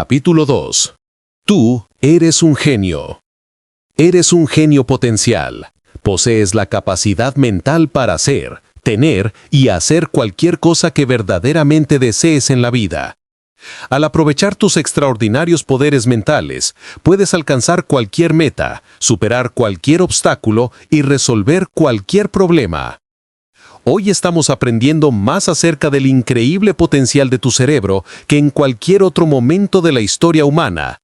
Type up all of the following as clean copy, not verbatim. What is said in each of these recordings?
Capítulo 2. Tú eres un genio. Eres un genio potencial. Posees la capacidad mental para hacer, tener y hacer cualquier cosa que verdaderamente desees en la vida. Al aprovechar tus extraordinarios poderes mentales, puedes alcanzar cualquier meta, superar cualquier obstáculo y resolver cualquier problema. Hoy estamos aprendiendo más acerca del increíble potencial de tu cerebro que en cualquier otro momento de la historia humana.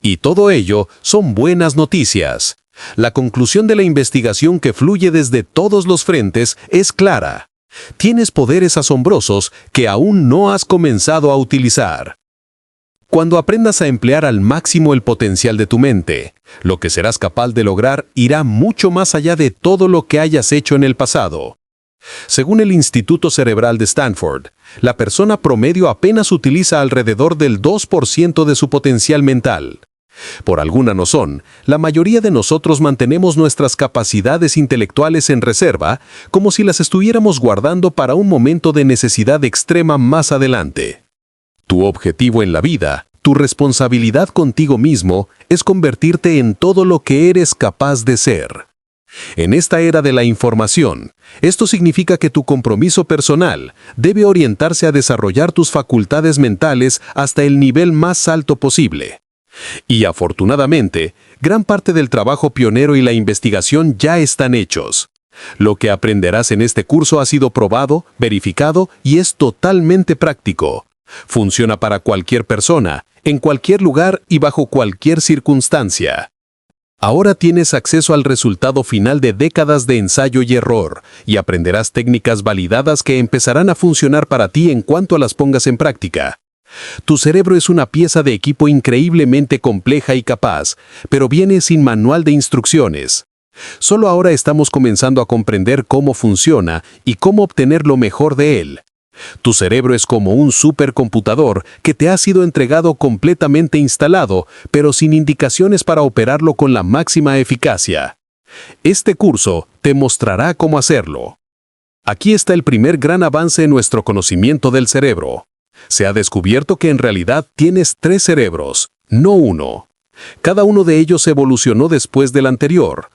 Y todo ello son buenas noticias. La conclusión de la investigación que fluye desde todos los frentes es clara. Tienes poderes asombrosos que aún no has comenzado a utilizar. Cuando aprendas a emplear al máximo el potencial de tu mente, lo que serás capaz de lograr irá mucho más allá de todo lo que hayas hecho en el pasado. Según el Instituto Cerebral de Stanford, la persona promedio apenas utiliza alrededor del 2% de su potencial mental. Por alguna razón, la mayoría de nosotros mantenemos nuestras capacidades intelectuales en reserva, como si las estuviéramos guardando para un momento de necesidad extrema más adelante. Tu objetivo en la vida, tu responsabilidad contigo mismo, es convertirte en todo lo que eres capaz de ser. En esta era de la información, esto significa que tu compromiso personal debe orientarse a desarrollar tus facultades mentales hasta el nivel más alto posible. Y afortunadamente, gran parte del trabajo pionero y la investigación ya están hechos. Lo que aprenderás en este curso ha sido probado, verificado y es totalmente práctico. Funciona para cualquier persona, en cualquier lugar y bajo cualquier circunstancia. Ahora tienes acceso al resultado final de décadas de ensayo y error, y aprenderás técnicas validadas que empezarán a funcionar para ti en cuanto las pongas en práctica. Tu cerebro es una pieza de equipo increíblemente compleja y capaz, pero viene sin manual de instrucciones. Solo ahora estamos comenzando a comprender cómo funciona y cómo obtener lo mejor de él. Tu cerebro es como un supercomputador que te ha sido entregado completamente instalado, pero sin indicaciones para operarlo con la máxima eficacia. Este curso te mostrará cómo hacerlo. Aquí está el primer gran avance en nuestro conocimiento del cerebro. Se ha descubierto que en realidad tienes 3 cerebros, no uno. Cada uno de ellos evolucionó después del anterior.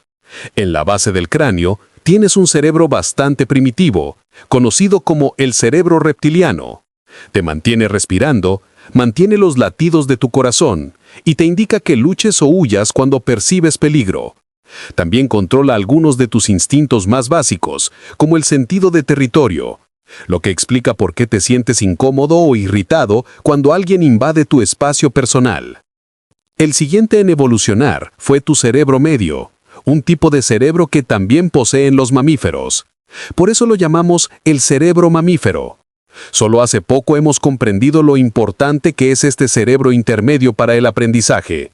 En la base del cráneo, tienes un cerebro bastante primitivo, conocido como el cerebro reptiliano. Te mantiene respirando, mantiene los latidos de tu corazón y te indica que luches o huyas cuando percibes peligro. También controla algunos de tus instintos más básicos, como el sentido de territorio, lo que explica por qué te sientes incómodo o irritado cuando alguien invade tu espacio personal. El siguiente en evolucionar fue tu cerebro medio, un tipo de cerebro que también poseen los mamíferos. Por eso lo llamamos el cerebro mamífero. Solo hace poco hemos comprendido lo importante que es este cerebro intermedio para el aprendizaje.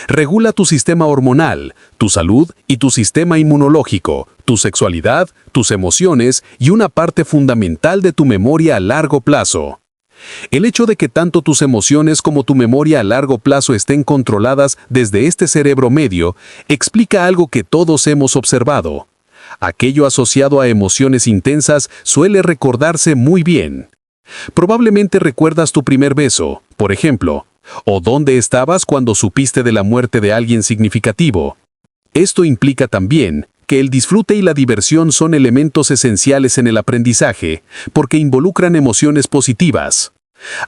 Regula tu sistema hormonal, tu salud y tu sistema inmunológico, tu sexualidad, tus emociones y una parte fundamental de tu memoria a largo plazo. El hecho de que tanto tus emociones como tu memoria a largo plazo estén controladas desde este cerebro medio explica algo que todos hemos observado. Aquello asociado a emociones intensas suele recordarse muy bien. Probablemente recuerdas tu primer beso, por ejemplo, o dónde estabas cuando supiste de la muerte de alguien significativo. Esto implica también que el disfrute y la diversión son elementos esenciales en el aprendizaje, porque involucran emociones positivas.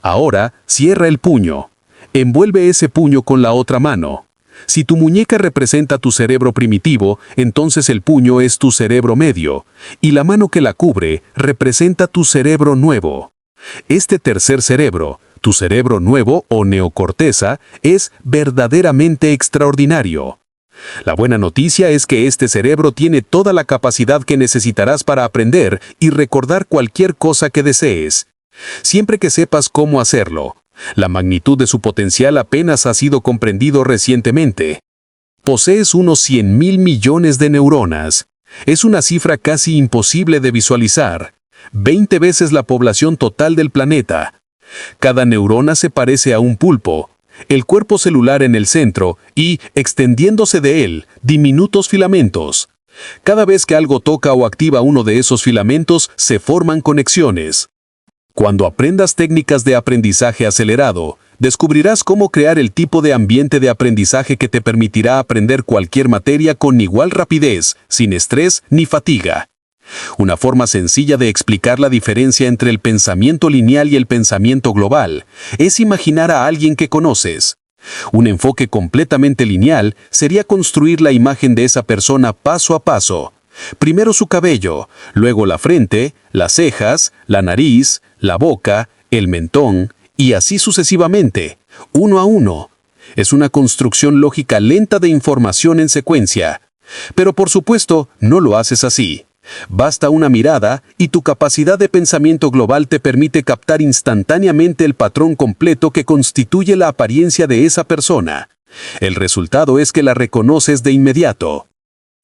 Ahora, cierra el puño. Envuelve ese puño con la otra mano. Si tu muñeca representa tu cerebro primitivo, entonces el puño es tu cerebro medio, y la mano que la cubre representa tu cerebro nuevo. Este tercer cerebro, tu cerebro nuevo o neocorteza, es verdaderamente extraordinario. La buena noticia es que este cerebro tiene toda la capacidad que necesitarás para aprender y recordar cualquier cosa que desees, siempre que sepas cómo hacerlo. La magnitud de su potencial apenas ha sido comprendido recientemente. Posees unos 100.000 millones de neuronas. Es una cifra casi imposible de visualizar. 20 veces la población total del planeta. Cada neurona se parece a un pulpo, el cuerpo celular en el centro y, extendiéndose de él, diminutos filamentos. Cada vez que algo toca o activa uno de esos filamentos, se forman conexiones. Cuando aprendas técnicas de aprendizaje acelerado, Descubrirás cómo crear el tipo de ambiente de aprendizaje que te permitirá aprender cualquier materia con igual rapidez, sin estrés ni fatiga. Una forma sencilla de explicar la diferencia entre el pensamiento lineal y el pensamiento global es imaginar a alguien que conoces. Un enfoque completamente lineal sería construir la imagen de esa persona paso a paso. Primero su cabello, luego la frente, las cejas, la nariz, la boca, el mentón, y así sucesivamente, uno a uno. Es una construcción lógica lenta de información en secuencia. Pero por supuesto, no lo haces así. Basta una mirada y tu capacidad de pensamiento global te permite captar instantáneamente el patrón completo que constituye la apariencia de esa persona. El resultado es que la reconoces de inmediato.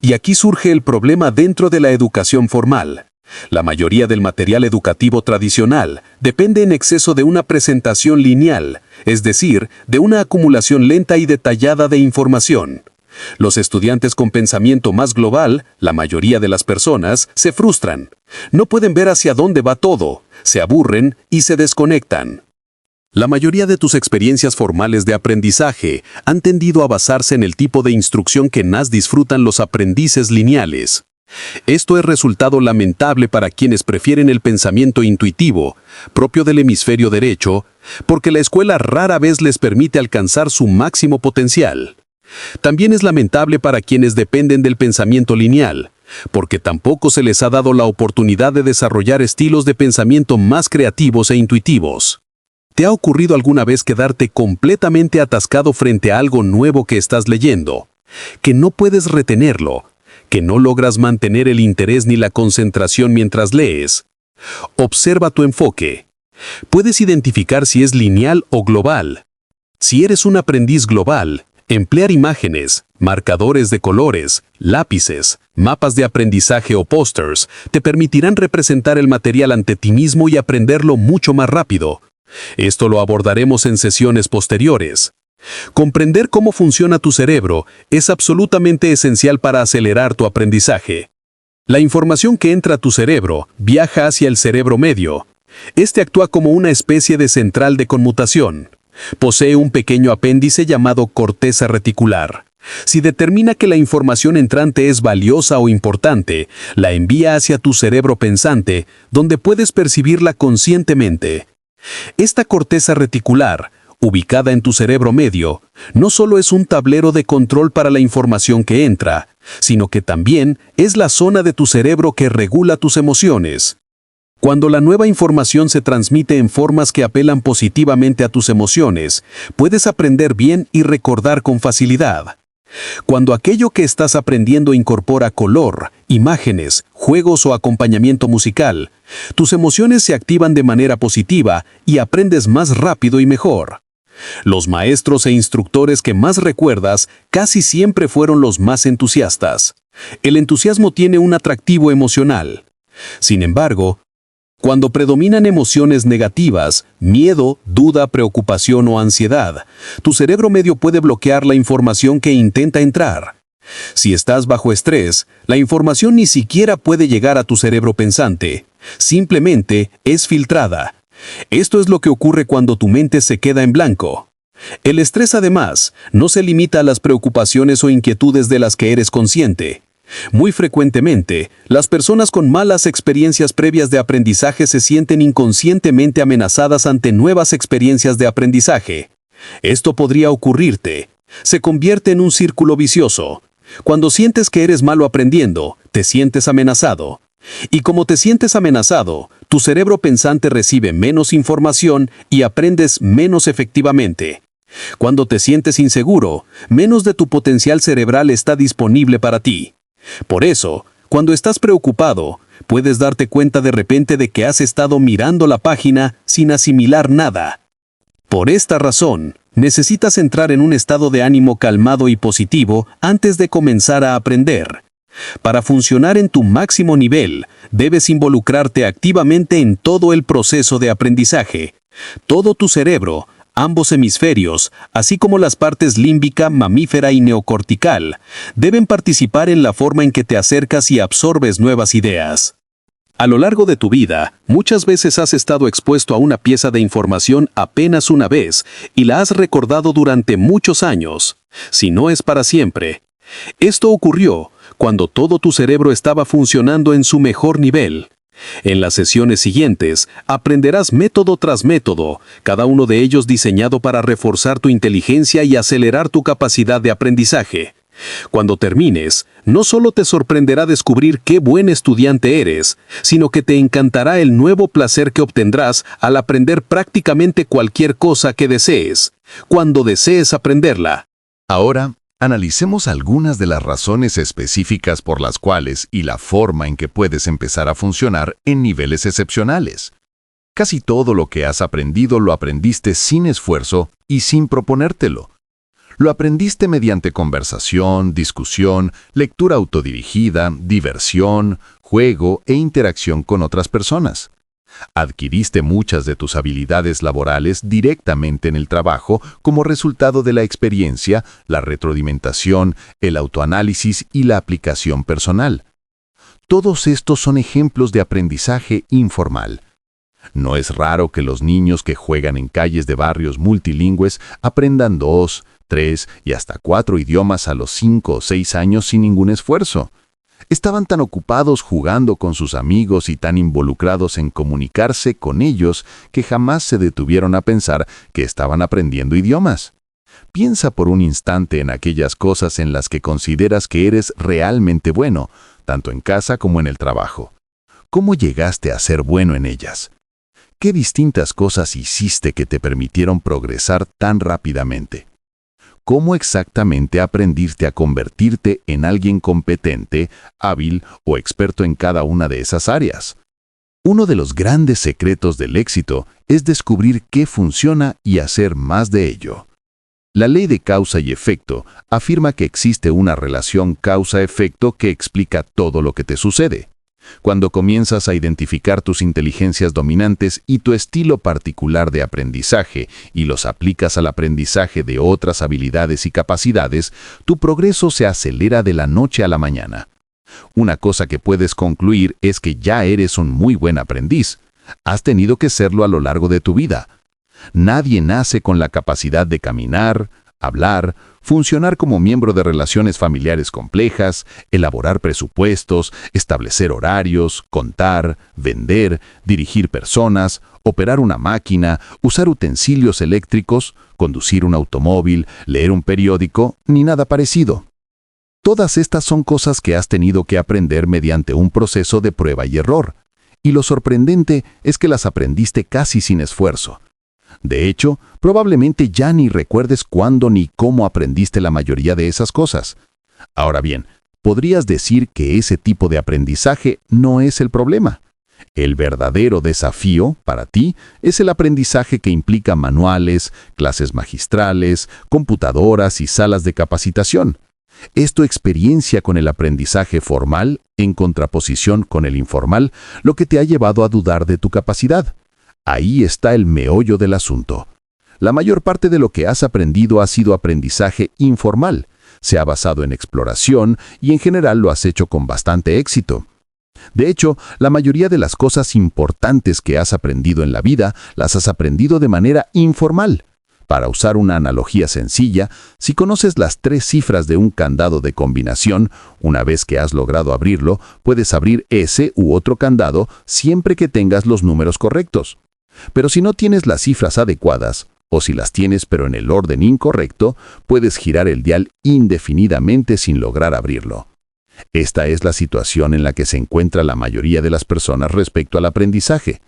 Y aquí surge el problema dentro de la educación formal. La mayoría del material educativo tradicional depende en exceso de una presentación lineal, es decir, de una acumulación lenta y detallada de información. Los estudiantes con pensamiento más global, la mayoría de las personas, se frustran. No pueden ver hacia dónde va todo, se aburren y se desconectan. La mayoría de tus experiencias formales de aprendizaje han tendido a basarse en el tipo de instrucción que más disfrutan los aprendices lineales. Esto es resultado lamentable para quienes prefieren el pensamiento intuitivo, propio del hemisferio derecho, porque la escuela rara vez les permite alcanzar su máximo potencial. También es lamentable para quienes dependen del pensamiento lineal, porque tampoco se les ha dado la oportunidad de desarrollar estilos de pensamiento más creativos e intuitivos. ¿Te ha ocurrido alguna vez quedarte completamente atascado frente a algo nuevo que estás leyendo? Que no puedes retenerlo, que no logras mantener el interés ni la concentración mientras lees. Observa tu enfoque. Puedes identificar si es lineal o global. Si eres un aprendiz global, emplear imágenes, marcadores de colores, lápices, mapas de aprendizaje o pósters te permitirán representar el material ante ti mismo y aprenderlo mucho más rápido. Esto lo abordaremos en sesiones posteriores. Comprender cómo funciona tu cerebro es absolutamente esencial para acelerar tu aprendizaje. La información que entra a tu cerebro viaja hacia el cerebro medio. Este actúa como una especie de central de conmutación. Posee un pequeño apéndice llamado corteza reticular. Si determina que la información entrante es valiosa o importante, la envía hacia tu cerebro pensante, donde puedes percibirla conscientemente. Esta corteza reticular, ubicada en tu cerebro medio, no solo es un tablero de control para la información que entra, sino que también es la zona de tu cerebro que regula tus emociones. Cuando la nueva información se transmite en formas que apelan positivamente a tus emociones, puedes aprender bien y recordar con facilidad. Cuando aquello que estás aprendiendo incorpora color, imágenes, juegos o acompañamiento musical, tus emociones se activan de manera positiva y aprendes más rápido y mejor. Los maestros e instructores que más recuerdas casi siempre fueron los más entusiastas. El entusiasmo tiene un atractivo emocional. Sin embargo, cuando predominan emociones negativas, miedo, duda, preocupación o ansiedad, tu cerebro medio puede bloquear la información que intenta entrar. Si estás bajo estrés, la información ni siquiera puede llegar a tu cerebro pensante. Simplemente es filtrada. Esto es lo que ocurre cuando tu mente se queda en blanco. El estrés, además, no se limita a las preocupaciones o inquietudes de las que eres consciente. Muy frecuentemente, las personas con malas experiencias previas de aprendizaje se sienten inconscientemente amenazadas ante nuevas experiencias de aprendizaje. Esto podría ocurrirte. Se convierte en un círculo vicioso. Cuando sientes que eres malo aprendiendo, te sientes amenazado. Y como te sientes amenazado, tu cerebro pensante recibe menos información y aprendes menos efectivamente. Cuando te sientes inseguro, menos de tu potencial cerebral está disponible para ti. Por eso, cuando estás preocupado, puedes darte cuenta de repente de que has estado mirando la página sin asimilar nada. Por esta razón, necesitas entrar en un estado de ánimo calmado y positivo antes de comenzar a aprender. Para funcionar en tu máximo nivel, debes involucrarte activamente en todo el proceso de aprendizaje. Todo tu cerebro, ambos hemisferios, así como las partes límbica, mamífera y neocortical, deben participar en la forma en que te acercas y absorbes nuevas ideas. A lo largo de tu vida, muchas veces has estado expuesto a una pieza de información apenas una vez y la has recordado durante muchos años, si no es para siempre. Esto ocurrió cuando todo tu cerebro estaba funcionando en su mejor nivel. En las sesiones siguientes, aprenderás método tras método, cada uno de ellos diseñado para reforzar tu inteligencia y acelerar tu capacidad de aprendizaje. Cuando termines, no solo te sorprenderá descubrir qué buen estudiante eres, sino que te encantará el nuevo placer que obtendrás al aprender prácticamente cualquier cosa que desees, cuando desees aprenderla. Ahora, analicemos algunas de las razones específicas por las cuales y la forma en que puedes empezar a funcionar en niveles excepcionales. Casi todo lo que has aprendido lo aprendiste sin esfuerzo y sin proponértelo. Lo aprendiste mediante conversación, discusión, lectura autodirigida, diversión, juego e interacción con otras personas. Adquiriste muchas de tus habilidades laborales directamente en el trabajo como resultado de la experiencia, la retroalimentación, el autoanálisis y la aplicación personal. Todos estos son ejemplos de aprendizaje informal. No es raro que los niños que juegan en calles de barrios multilingües aprendan 2, 3 y hasta 4 idiomas a los 5 o 6 años sin ningún esfuerzo. Estaban tan ocupados jugando con sus amigos y tan involucrados en comunicarse con ellos que jamás se detuvieron a pensar que estaban aprendiendo idiomas. Piensa por un instante en aquellas cosas en las que consideras que eres realmente bueno, tanto en casa como en el trabajo. ¿Cómo llegaste a ser bueno en ellas? ¿Qué distintas cosas hiciste que te permitieron progresar tan rápidamente? ¿Cómo exactamente aprendiste a convertirte en alguien competente, hábil o experto en cada una de esas áreas? Uno de los grandes secretos del éxito es descubrir qué funciona y hacer más de ello. La ley de causa y efecto afirma que existe una relación causa-efecto que explica todo lo que te sucede. Cuando comienzas a identificar tus inteligencias dominantes y tu estilo particular de aprendizaje y los aplicas al aprendizaje de otras habilidades y capacidades, tu progreso se acelera de la noche a la mañana. Una cosa que puedes concluir es que ya eres un muy buen aprendiz. Has tenido que serlo a lo largo de tu vida. Nadie nace con la capacidad de caminar, hablar, funcionar como miembro de relaciones familiares complejas, elaborar presupuestos, establecer horarios, contar, vender, dirigir personas, operar una máquina, usar utensilios eléctricos, conducir un automóvil, leer un periódico, ni nada parecido. Todas estas son cosas que has tenido que aprender mediante un proceso de prueba y error, y lo sorprendente es que las aprendiste casi sin esfuerzo. De hecho, probablemente ya ni recuerdes cuándo ni cómo aprendiste la mayoría de esas cosas. Ahora bien, podrías decir que ese tipo de aprendizaje no es el problema. El verdadero desafío para ti es el aprendizaje que implica manuales, clases magistrales, computadoras y salas de capacitación. Es tu experiencia con el aprendizaje formal, en contraposición con el informal, lo que te ha llevado a dudar de tu capacidad. Ahí está el meollo del asunto. La mayor parte de lo que has aprendido ha sido aprendizaje informal. Se ha basado en exploración y en general lo has hecho con bastante éxito. De hecho, la mayoría de las cosas importantes que has aprendido en la vida las has aprendido de manera informal. Para usar una analogía sencilla, si conoces las 3 cifras de un candado de combinación, una vez que has logrado abrirlo, puedes abrir ese u otro candado siempre que tengas los números correctos. Pero si no tienes las cifras adecuadas, o si las tienes pero en el orden incorrecto, puedes girar el dial indefinidamente sin lograr abrirlo. Esta es la situación en la que se encuentra la mayoría de las personas respecto al aprendizaje.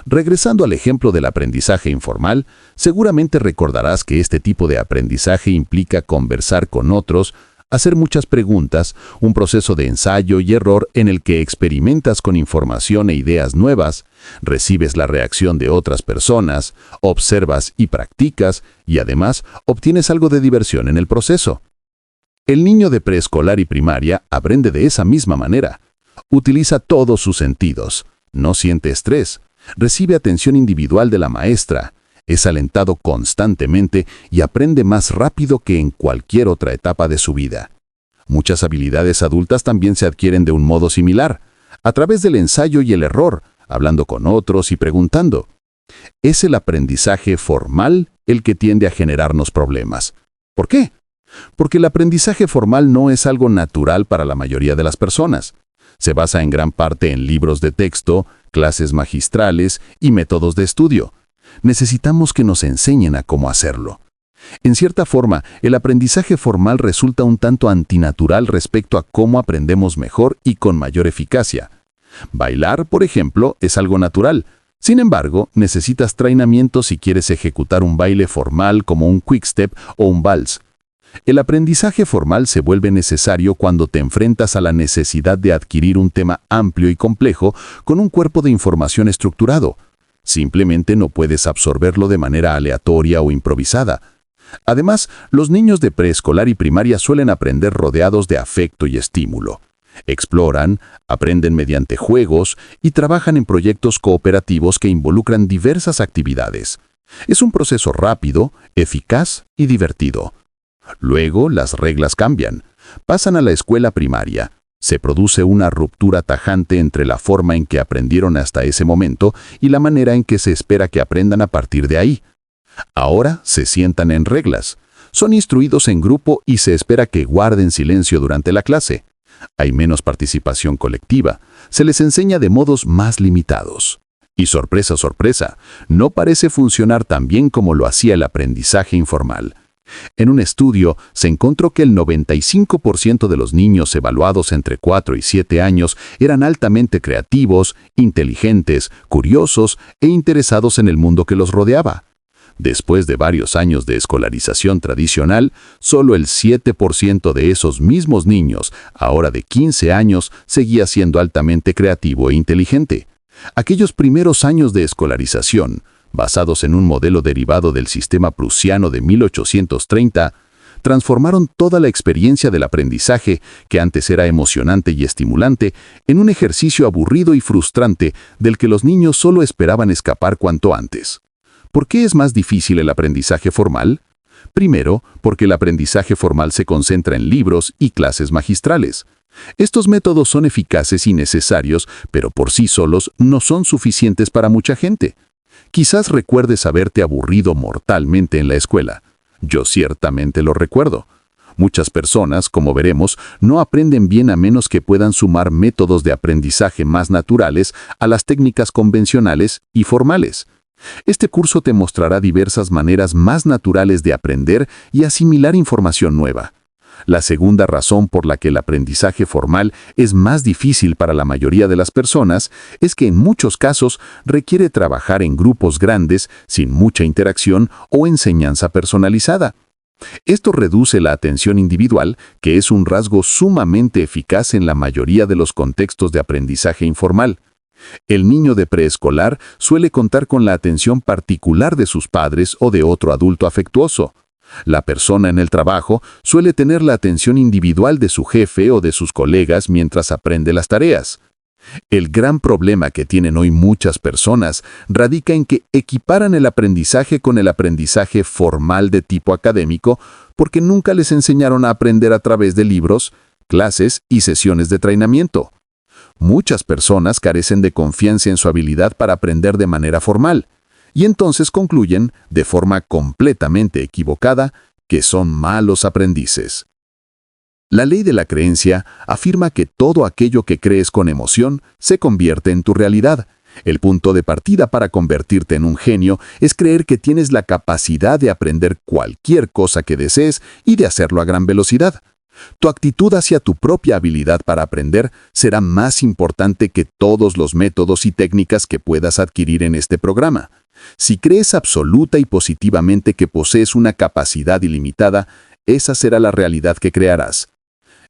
Regresando al ejemplo del aprendizaje informal, seguramente recordarás que este tipo de aprendizaje implica conversar con otros, hacer muchas preguntas, un proceso de ensayo y error en el que experimentas con información e ideas nuevas, recibes la reacción de otras personas, observas y practicas, y además obtienes algo de diversión en el proceso. El niño de preescolar y primaria aprende de esa misma manera. Utiliza todos sus sentidos, no siente estrés, recibe atención individual de la maestra, es alentado constantemente y aprende más rápido que en cualquier otra etapa de su vida. Muchas habilidades adultas también se adquieren de un modo similar. a través del ensayo y el error, hablando con otros y preguntando. Es el aprendizaje formal el que tiende a generarnos problemas. ¿Por qué? Porque el aprendizaje formal no es algo natural para la mayoría de las personas. Se basa en gran parte en libros de texto, clases magistrales y métodos de estudio. Necesitamos que nos enseñen a cómo hacerlo. En cierta forma, el aprendizaje formal resulta un tanto antinatural respecto a cómo aprendemos mejor y con mayor eficacia. Bailar, por ejemplo, es algo natural. Sin embargo, necesitas entrenamiento si quieres ejecutar un baile formal como un quickstep o un vals. El aprendizaje formal se vuelve necesario cuando te enfrentas a la necesidad de adquirir un tema amplio y complejo con un cuerpo de información estructurado. Simplemente no puedes absorberlo de manera aleatoria o improvisada. Además, los niños de preescolar y primaria suelen aprender rodeados de afecto y estímulo. Exploran, aprenden mediante juegos y trabajan en proyectos cooperativos que involucran diversas actividades. Es un proceso rápido, eficaz y divertido. Luego, las reglas cambian. Pasan a la escuela primaria. Se produce una ruptura tajante entre la forma en que aprendieron hasta ese momento y la manera en que se espera que aprendan a partir de ahí. Ahora se sientan en reglas. Son instruidos en grupo y se espera que guarden silencio durante la clase. Hay menos participación colectiva. Se les enseña de modos más limitados. Y sorpresa, sorpresa, no parece funcionar tan bien como lo hacía el aprendizaje informal. En un estudio se encontró que el 95% de los niños evaluados entre 4 y 7 años eran altamente creativos, inteligentes, curiosos e interesados en el mundo que los rodeaba. Después de varios años de escolarización tradicional, solo el 7% de esos mismos niños, ahora de 15 años, seguía siendo altamente creativo e inteligente. Aquellos primeros años de escolarización, basados en un modelo derivado del sistema prusiano de 1830, transformaron toda la experiencia del aprendizaje, que antes era emocionante y estimulante, en un ejercicio aburrido y frustrante del que los niños solo esperaban escapar cuanto antes. ¿Por qué es más difícil el aprendizaje formal? Primero, porque el aprendizaje formal se concentra en libros y clases magistrales. Estos métodos son eficaces y necesarios, pero por sí solos no son suficientes para mucha gente. Quizás recuerdes haberte aburrido mortalmente en la escuela. Yo ciertamente lo recuerdo. Muchas personas, como veremos, no aprenden bien a menos que puedan sumar métodos de aprendizaje más naturales a las técnicas convencionales y formales. Este curso te mostrará diversas maneras más naturales de aprender y asimilar información nueva. La segunda razón por la que el aprendizaje formal es más difícil para la mayoría de las personas es que en muchos casos requiere trabajar en grupos grandes, sin mucha interacción o enseñanza personalizada. Esto reduce la atención individual, que es un rasgo sumamente eficaz en la mayoría de los contextos de aprendizaje informal. El niño de preescolar suele contar con la atención particular de sus padres o de otro adulto afectuoso. La persona en el trabajo suele tener la atención individual de su jefe o de sus colegas mientras aprende las tareas. El gran problema que tienen hoy muchas personas radica en que equiparan el aprendizaje con el aprendizaje formal de tipo académico porque nunca les enseñaron a aprender a través de libros, clases y sesiones de entrenamiento. Muchas personas carecen de confianza en su habilidad para aprender de manera formal, y entonces concluyen, de forma completamente equivocada, que son malos aprendices. La ley de la creencia afirma que todo aquello que crees con emoción se convierte en tu realidad. El punto de partida para convertirte en un genio es creer que tienes la capacidad de aprender cualquier cosa que desees y de hacerlo a gran velocidad. Tu actitud hacia tu propia habilidad para aprender será más importante que todos los métodos y técnicas que puedas adquirir en este programa. Si crees absoluta y positivamente que posees una capacidad ilimitada, esa será la realidad que crearás.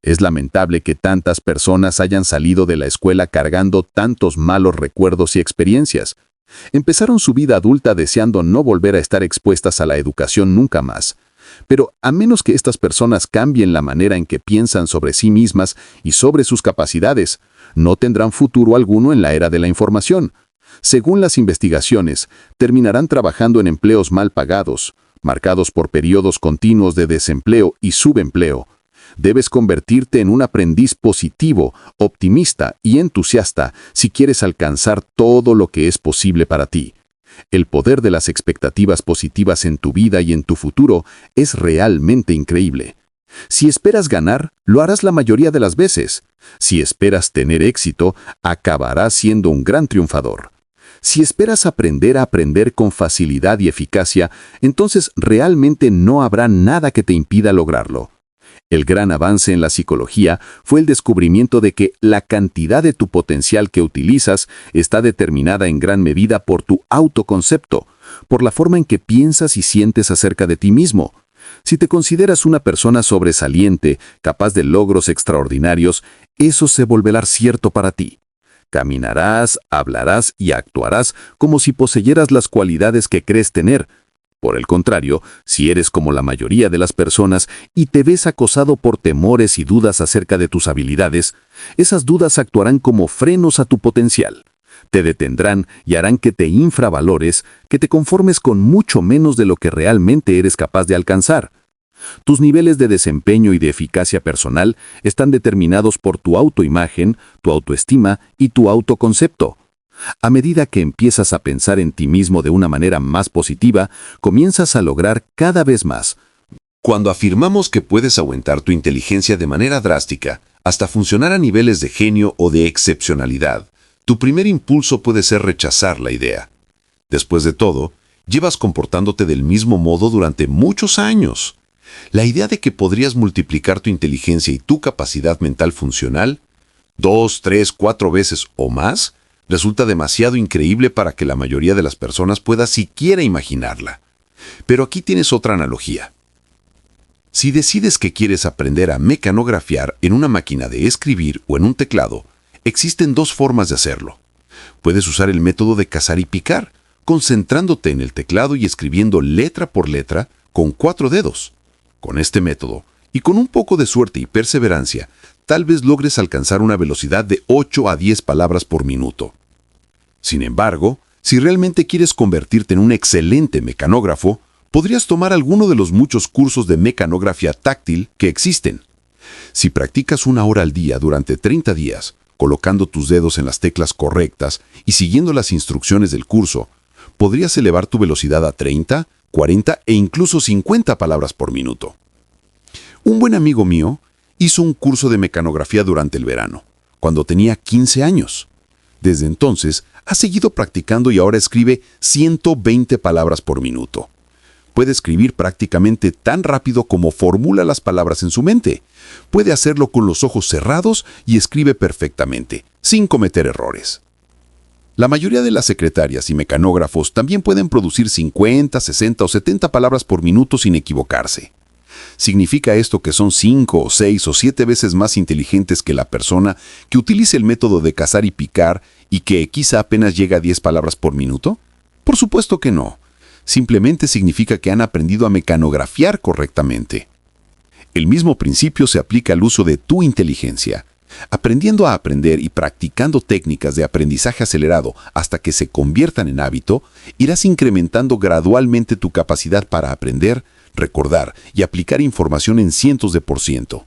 Es lamentable que tantas personas hayan salido de la escuela cargando tantos malos recuerdos y experiencias. Empezaron su vida adulta deseando no volver a estar expuestas a la educación nunca más. Pero a menos que estas personas cambien la manera en que piensan sobre sí mismas y sobre sus capacidades, no tendrán futuro alguno en la era de la información. Según las investigaciones, terminarán trabajando en empleos mal pagados, marcados por periodos continuos de desempleo y subempleo. Debes convertirte en un aprendiz positivo, optimista y entusiasta si quieres alcanzar todo lo que es posible para ti. El poder de las expectativas positivas en tu vida y en tu futuro es realmente increíble. Si esperas ganar, lo harás la mayoría de las veces. Si esperas tener éxito, acabarás siendo un gran triunfador. Si esperas aprender a aprender con facilidad y eficacia, entonces realmente no habrá nada que te impida lograrlo. El gran avance en la psicología fue el descubrimiento de que la cantidad de tu potencial que utilizas está determinada en gran medida por tu autoconcepto, por la forma en que piensas y sientes acerca de ti mismo. Si te consideras una persona sobresaliente, capaz de logros extraordinarios, eso se volverá cierto para ti. Caminarás, hablarás y actuarás como si poseyeras las cualidades que crees tener. Por el contrario, si eres como la mayoría de las personas y te ves acosado por temores y dudas acerca de tus habilidades, esas dudas actuarán como frenos a tu potencial. Te detendrán y harán que te infravalores, que te conformes con mucho menos de lo que realmente eres capaz de alcanzar. Tus niveles de desempeño y de eficacia personal están determinados por tu autoimagen, tu autoestima y tu autoconcepto. A medida que empiezas a pensar en ti mismo de una manera más positiva, comienzas a lograr cada vez más. Cuando afirmamos que puedes aumentar tu inteligencia de manera drástica, hasta funcionar a niveles de genio o de excepcionalidad, tu primer impulso puede ser rechazar la idea. Después de todo, llevas comportándote del mismo modo durante muchos años. La idea de que podrías multiplicar tu inteligencia y tu capacidad mental funcional 2, 3, 4 veces o más resulta demasiado increíble para que la mayoría de las personas pueda siquiera imaginarla. Pero aquí tienes otra analogía. Si decides que quieres aprender a mecanografiar en una máquina de escribir o en un teclado, existen dos formas de hacerlo. Puedes usar el método de cazar y picar, concentrándote en el teclado y escribiendo letra por letra con 4 dedos. Con este método, y con un poco de suerte y perseverancia, tal vez logres alcanzar una velocidad de 8 a 10 palabras por minuto. Sin embargo, si realmente quieres convertirte en un excelente mecanógrafo, podrías tomar alguno de los muchos cursos de mecanografía táctil que existen. Si practicas 1 hora al día durante 30 días, colocando tus dedos en las teclas correctas y siguiendo las instrucciones del curso, podrías elevar tu velocidad a 30, 40 e incluso 50 palabras por minuto. Un buen amigo mío hizo un curso de mecanografía durante el verano, cuando tenía 15 años. Desde entonces, ha seguido practicando y ahora escribe 120 palabras por minuto. Puede escribir prácticamente tan rápido como formula las palabras en su mente. Puede hacerlo con los ojos cerrados y escribe perfectamente, sin cometer errores. La mayoría de las secretarias y mecanógrafos también pueden producir 50, 60 o 70 palabras por minuto sin equivocarse. ¿Significa esto que son 5 o 6 o 7 veces más inteligentes que la persona que utilice el método de cazar y picar y que quizá apenas llega a 10 palabras por minuto? Por supuesto que no. Simplemente significa que han aprendido a mecanografiar correctamente. El mismo principio se aplica al uso de tu inteligencia. Aprendiendo a aprender y practicando técnicas de aprendizaje acelerado hasta que se conviertan en hábito, irás incrementando gradualmente tu capacidad para aprender, recordar y aplicar información en cientos de %.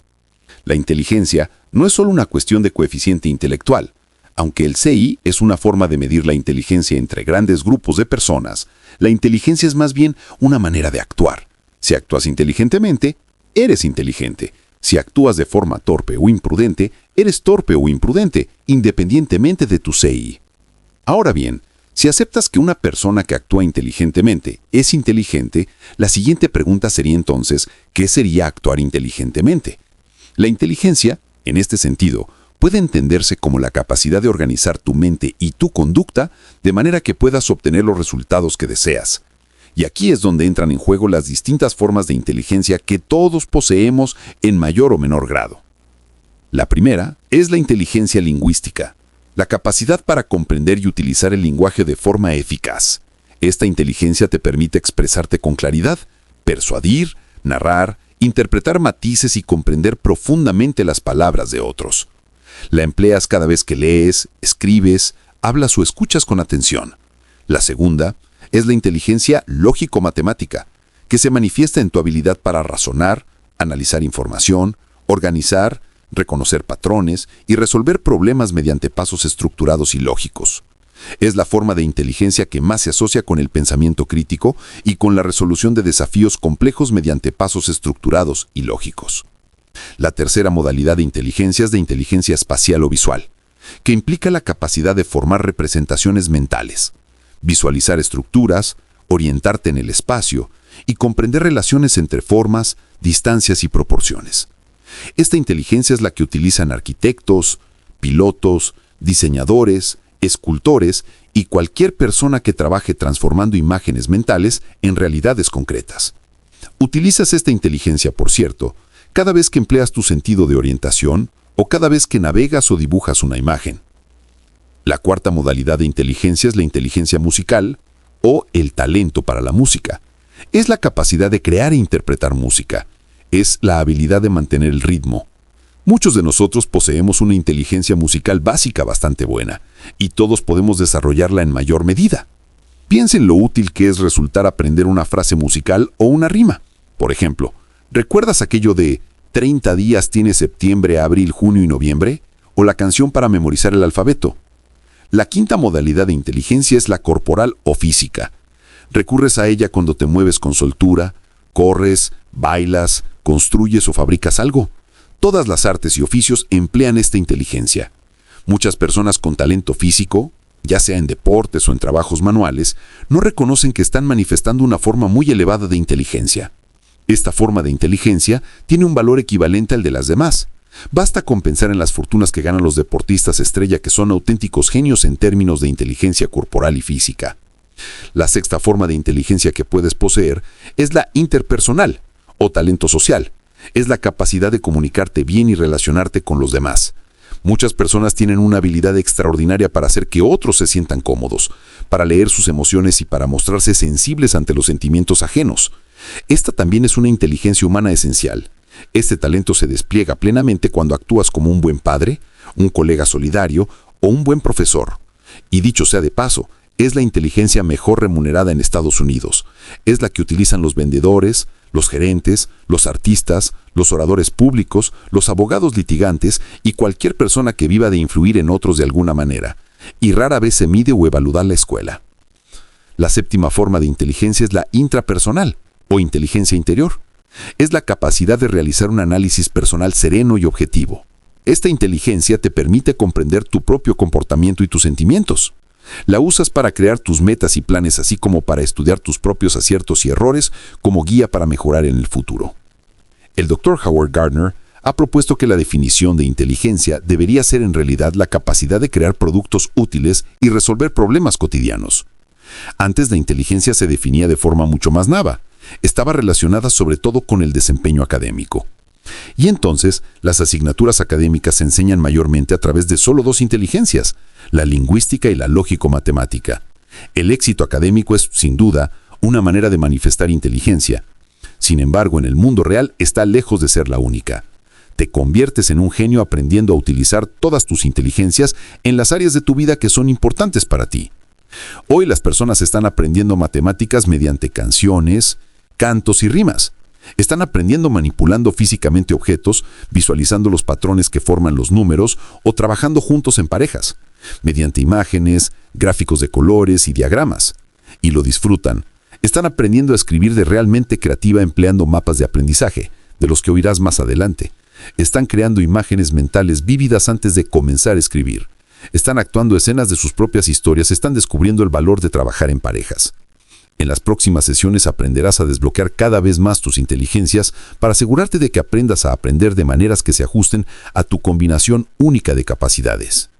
La inteligencia no es solo una cuestión de coeficiente intelectual. Aunque el CI es una forma de medir la inteligencia entre grandes grupos de personas, la inteligencia es más bien una manera de actuar. Si actúas inteligentemente, eres inteligente. Si actúas de forma torpe o imprudente, eres torpe o imprudente, independientemente de tu CI. Ahora bien, si aceptas que una persona que actúa inteligentemente es inteligente, la siguiente pregunta sería entonces, ¿qué sería actuar inteligentemente? La inteligencia, en este sentido, puede entenderse como la capacidad de organizar tu mente y tu conducta de manera que puedas obtener los resultados que deseas. Y aquí es donde entran en juego las distintas formas de inteligencia que todos poseemos en mayor o menor grado. La primera es la inteligencia lingüística, la capacidad para comprender y utilizar el lenguaje de forma eficaz. Esta inteligencia te permite expresarte con claridad, persuadir, narrar, interpretar matices y comprender profundamente las palabras de otros. La empleas cada vez que lees, escribes, hablas o escuchas con atención. La segunda es la inteligencia lógico-matemática, que se manifiesta en tu habilidad para razonar, analizar información, organizar, reconocer patrones y resolver problemas mediante pasos estructurados y lógicos. Es la forma de inteligencia que más se asocia con el pensamiento crítico y con la resolución de desafíos complejos mediante pasos estructurados y lógicos. La tercera modalidad de inteligencia es de inteligencia espacial o visual, que implica la capacidad de formar representaciones mentales, visualizar estructuras, orientarte en el espacio y comprender relaciones entre formas, distancias y proporciones. Esta inteligencia es la que utilizan arquitectos, pilotos, diseñadores, escultores y cualquier persona que trabaje transformando imágenes mentales en realidades concretas. Utilizas esta inteligencia, por cierto, cada vez que empleas tu sentido de orientación o cada vez que navegas o dibujas una imagen. La cuarta modalidad de inteligencia es la inteligencia musical o el talento para la música. Es la capacidad de crear e interpretar música. Es la habilidad de mantener el ritmo. Muchos de nosotros poseemos una inteligencia musical básica bastante buena, y todos podemos desarrollarla en mayor medida. Piensa en lo útil que es resultar aprender una frase musical o una rima. Por ejemplo, ¿recuerdas aquello de 30 días tiene septiembre, abril, junio y noviembre? ¿O la canción para memorizar el alfabeto? La quinta modalidad de inteligencia es la corporal o física. Recurres a ella cuando te mueves con soltura, corres, bailas, construyes o fabricas algo. Todas las artes y oficios emplean esta inteligencia. Muchas personas con talento físico, ya sea en deportes o en trabajos manuales, no reconocen que están manifestando una forma muy elevada de inteligencia. Esta forma de inteligencia tiene un valor equivalente al de las demás. Basta con pensar en las fortunas que ganan los deportistas estrella, que son auténticos genios en términos de inteligencia corporal y física. La sexta forma de inteligencia que puedes poseer es la interpersonal o talento social. Es la capacidad de comunicarte bien y relacionarte con los demás. Muchas personas tienen una habilidad extraordinaria para hacer que otros se sientan cómodos, para leer sus emociones y para mostrarse sensibles ante los sentimientos ajenos. Esta también es una inteligencia humana esencial. Este talento se despliega plenamente cuando actúas como un buen padre, un colega solidario o un buen profesor. Y dicho sea de paso, es la inteligencia mejor remunerada en Estados Unidos. Es la que utilizan los vendedores, los gerentes, los artistas, los oradores públicos, los abogados litigantes y cualquier persona que viva de influir en otros de alguna manera. Y rara vez se mide o evalúa la escuela. La séptima forma de inteligencia es la intrapersonal o inteligencia interior. Es la capacidad de realizar un análisis personal sereno y objetivo. Esta inteligencia te permite comprender tu propio comportamiento y tus sentimientos. La usas para crear tus metas y planes, así como para estudiar tus propios aciertos y errores como guía para mejorar en el futuro. El Dr. Howard Gardner ha propuesto que la definición de inteligencia debería ser en realidad la capacidad de crear productos útiles y resolver problemas cotidianos. Antes, la inteligencia se definía de forma mucho más nava. Estaba relacionada sobre todo con el desempeño académico. Y entonces, las asignaturas académicas se enseñan mayormente a través de solo dos inteligencias, la lingüística y la lógico-matemática. El éxito académico es, sin duda, una manera de manifestar inteligencia. Sin embargo, en el mundo real está lejos de ser la única. Te conviertes en un genio aprendiendo a utilizar todas tus inteligencias en las áreas de tu vida que son importantes para ti. Hoy las personas están aprendiendo matemáticas mediante canciones, cantos y rimas. Están aprendiendo manipulando físicamente objetos, visualizando los patrones que forman los números o trabajando juntos en parejas, mediante imágenes, gráficos de colores y diagramas. Y lo disfrutan. Están aprendiendo a escribir de realmente creativa empleando mapas de aprendizaje, de los que oirás más adelante. Están creando imágenes mentales vívidas antes de comenzar a escribir. Están actuando escenas de sus propias historias, están descubriendo el valor de trabajar en parejas. En las próximas sesiones aprenderás a desbloquear cada vez más tus inteligencias para asegurarte de que aprendas a aprender de maneras que se ajusten a tu combinación única de capacidades.